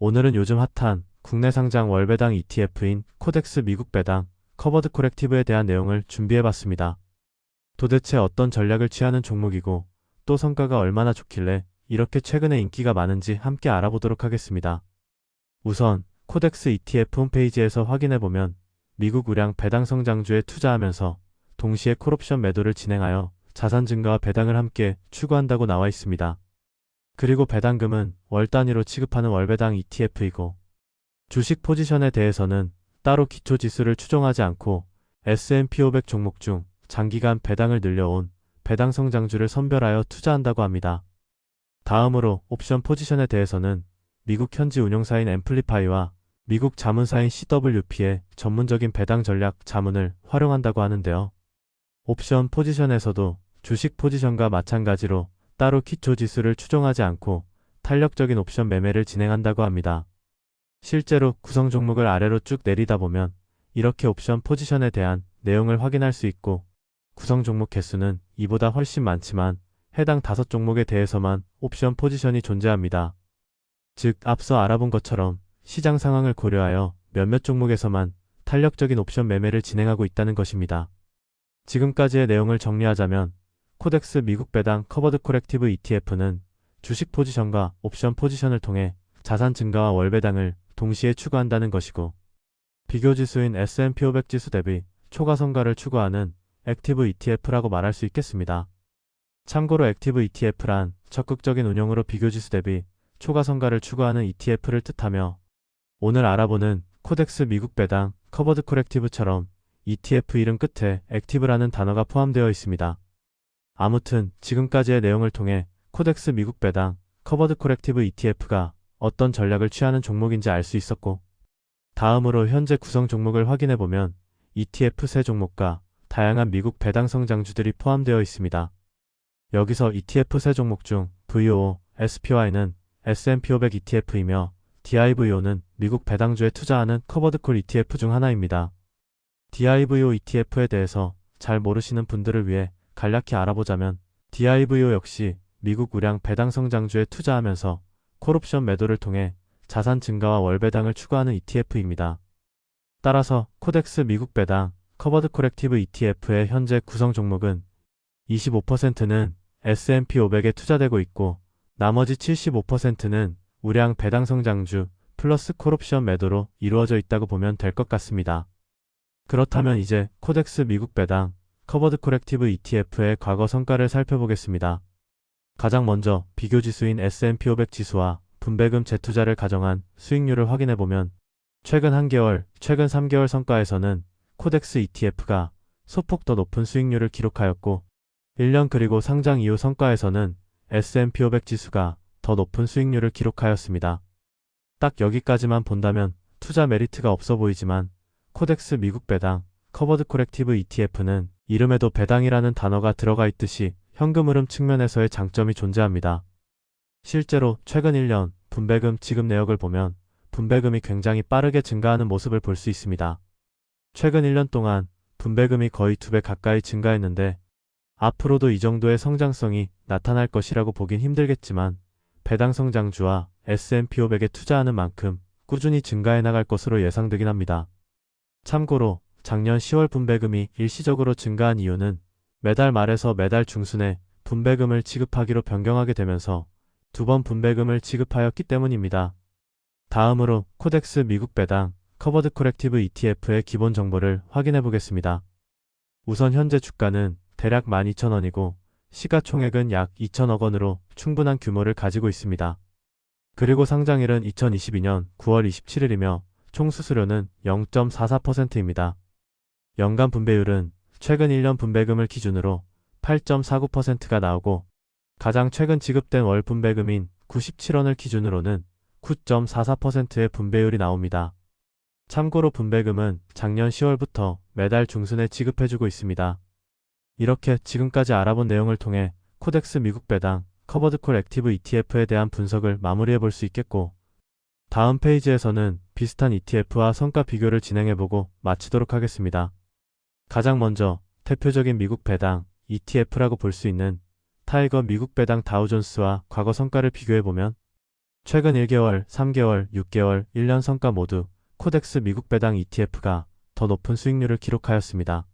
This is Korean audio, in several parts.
오늘은 요즘 핫한 국내 상장 월배당 ETF인 코덱스 미국 배당 커버드 코렉티브에 대한 내용을 준비해봤습니다. 도대체 어떤 전략을 취하는 종목이고 또 성과가 얼마나 좋길래 이렇게 최근에 인기가 많은지 함께 알아보도록 하겠습니다. 우선 코덱스 ETF 홈페이지에서 확인해보면 미국 우량 배당 성장주에 투자하면서 동시에 콜옵션 매도를 진행하여 자산 증가와 배당을 함께 추구한다고 나와 있습니다. 그리고 배당금은 월 단위로 취급하는 월배당 ETF이고 주식 포지션에 대해서는 따로 기초지수를 추종하지 않고 S&P 500 종목 중 장기간 배당을 늘려온 배당 성장주를 선별하여 투자한다고 합니다. 다음으로 옵션 포지션에 대해서는 미국 현지 운용사인 앰플리파이와 미국 자문사인 CWP의 전문적인 배당 전략 자문을 활용한다고 하는데요. 옵션 포지션에서도 주식 포지션과 마찬가지로 따로 기초지수를 추종하지 않고 탄력적인 옵션 매매를 진행한다고 합니다. 실제로 구성 종목을 아래로 쭉 내리다 보면 이렇게 옵션 포지션에 대한 내용을 확인할 수 있고 구성 종목 개수는 이보다 훨씬 많지만 해당 5종목에 대해서만 옵션 포지션이 존재합니다. 즉 앞서 알아본 것처럼 시장 상황을 고려하여 몇몇 종목에서만 탄력적인 옵션 매매를 진행하고 있다는 것입니다. 지금까지의 내용을 정리하자면 코덱스 미국 배당 커버드 코렉티브 ETF는 주식 포지션과 옵션 포지션을 통해 자산 증가와 월배당을 동시에 추구한다는 것이고 비교지수인 S&P 500 지수 대비 초과성과를 추구하는 액티브 ETF라고 말할 수 있겠습니다. 참고로 액티브 ETF란 적극적인 운용으로 비교지수 대비 초과성과를 추구하는 ETF를 뜻하며 오늘 알아보는 코덱스 미국 배당 커버드 코렉티브처럼 ETF 이름 끝에 액티브라는 단어가 포함되어 있습니다. 아무튼 지금까지의 내용을 통해 코덱스 미국 배당 커버드 코렉티브 ETF가 어떤 전략을 취하는 종목인지 알 수 있었고 다음으로 현재 구성 종목을 확인해보면 ETF 세 종목과 다양한 미국 배당 성장주들이 포함되어 있습니다. 여기서 ETF 세 종목 중 VOO, SPY는 S&P 500 ETF이며 DIVO는 미국 배당주에 투자하는 커버드콜 ETF 중 하나입니다. DIVO ETF에 대해서 잘 모르시는 분들을 위해 간략히 알아보자면 DIVO 역시 미국 우량 배당 성장주에 투자하면서 콜옵션 매도를 통해 자산 증가와 월배당을 추구하는 ETF입니다. 따라서 코덱스 미국 배당 커버드 코렉티브 ETF의 현재 구성 종목은 25%는 S&P 500에 투자되고 있고 나머지 75%는 우량 배당 성장주 플러스 콜옵션 매도로 이루어져 있다고 보면 될 것 같습니다. 그렇다면 이제 코덱스 미국 배당 커버드 코렉티브 ETF의 과거 성과를 살펴보겠습니다. 가장 먼저 비교지수인 S&P 500 지수와 분배금 재투자를 가정한 수익률을 확인해보면 최근 1개월, 최근 3개월 성과에서는 코덱스 ETF가 소폭 더 높은 수익률을 기록하였고 1년 그리고 상장 이후 성과에서는 S&P 500 지수가 더 높은 수익률을 기록하였습니다. 딱 여기까지만 본다면 투자 메리트가 없어 보이지만 코덱스 미국 배당 커버드 코렉티브 ETF는 이름에도 배당이라는 단어가 들어가 있듯이 현금 흐름 측면에서의 장점이 존재합니다. 실제로 최근 1년 분배금 지급 내역을 보면 분배금이 굉장히 빠르게 증가하는 모습을 볼 수 있습니다. 최근 1년 동안 분배금이 거의 2배 가까이 증가했는데 앞으로도 이 정도의 성장성이 나타날 것이라고 보긴 힘들겠지만 배당 성장주와 S&P 500에 투자하는 만큼 꾸준히 증가해 나갈 것으로 예상되긴 합니다. 참고로 작년 10월 분배금이 일시적으로 증가한 이유는 매달 말에서 매달 중순에 분배금을 지급하기로 변경하게 되면서 2번 분배금을 지급하였기 때문입니다. 다음으로 코덱스 미국 배당 커버드 코렉티브 ETF의 기본 정보를 확인해 보겠습니다. 우선 현재 주가는 대략 12,000원이고 시가총액은 약 2천억 원으로 충분한 규모를 가지고 있습니다. 그리고 상장일은 2022년 9월 27일이며 총 수수료는 0.44%입니다. 연간 분배율은 최근 1년 분배금을 기준으로 8.49%가 나오고 가장 최근 지급된 월 분배금인 97원을 기준으로는 9.44%의 분배율이 나옵니다. 참고로 분배금은 작년 10월부터 매달 중순에 지급해주고 있습니다. 이렇게 지금까지 알아본 내용을 통해 코덱스 미국 배당 커버드콜 액티브 ETF에 대한 분석을 마무리해 볼 수 있겠고 다음 페이지에서는 비슷한 ETF와 성과 비교를 진행해보고 마치도록 하겠습니다. 가장 먼저 대표적인 미국 배당 ETF라고 볼 수 있는 타이거 미국 배당 다우존스와 과거 성과를 비교해보면 최근 1개월, 3개월, 6개월, 1년 성과 모두 코덱스 미국 배당 ETF가 더 높은 수익률을 기록하였습니다.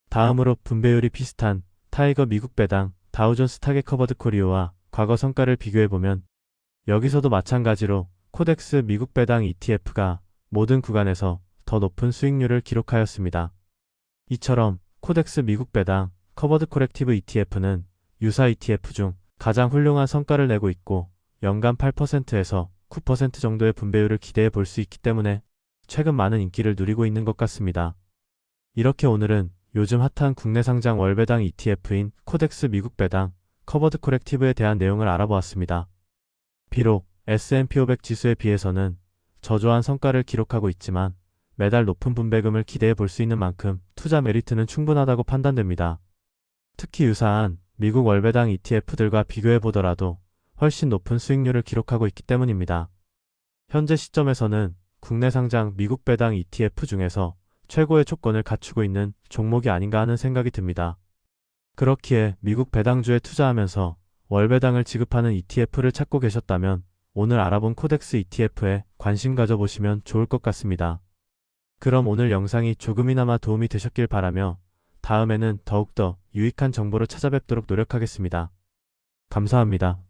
다음으로 분배율이 비슷한 타이거 미국 배당, 다우존스 타겟 커버드 코리오와 과거 성과를 비교해보면 여기서도 마찬가지로 코덱스 미국 배당 ETF가 모든 구간에서 더 높은 수익률을 기록하였습니다. 이처럼 코덱스 미국 배당 커버드 코렉티브 ETF는 유사 ETF 중 가장 훌륭한 성과를 내고 있고 연간 8%에서 9% 정도의 분배율을 기대해 볼 수 있기 때문에 최근 많은 인기를 누리고 있는 것 같습니다. 이렇게 오늘은 요즘 핫한 국내 상장 월배당 ETF인 코덱스 미국 배당 커버드 코렉티브에 대한 내용을 알아보았습니다. 비록 S&P 500 지수에 비해서는 저조한 성과를 기록하고 있지만 매달 높은 분배금을 기대해 볼 수 있는 만큼 투자 메리트는 충분하다고 판단됩니다. 특히 유사한 미국 월배당 ETF들과 비교해 보더라도 훨씬 높은 수익률을 기록하고 있기 때문입니다. 현재 시점에서는 국내 상장 미국 배당 ETF 중에서 최고의 조건을 갖추고 있는 종목이 아닌가 하는 생각이 듭니다. 그렇기에 미국 배당주에 투자하면서 월배당을 지급하는 ETF를 찾고 계셨다면 오늘 알아본 코덱스 ETF에 관심 가져보시면 좋을 것 같습니다. 그럼 오늘 영상이 조금이나마 도움이 되셨길 바라며 다음에는 더욱더 유익한 정보를 찾아뵙도록 노력하겠습니다. 감사합니다.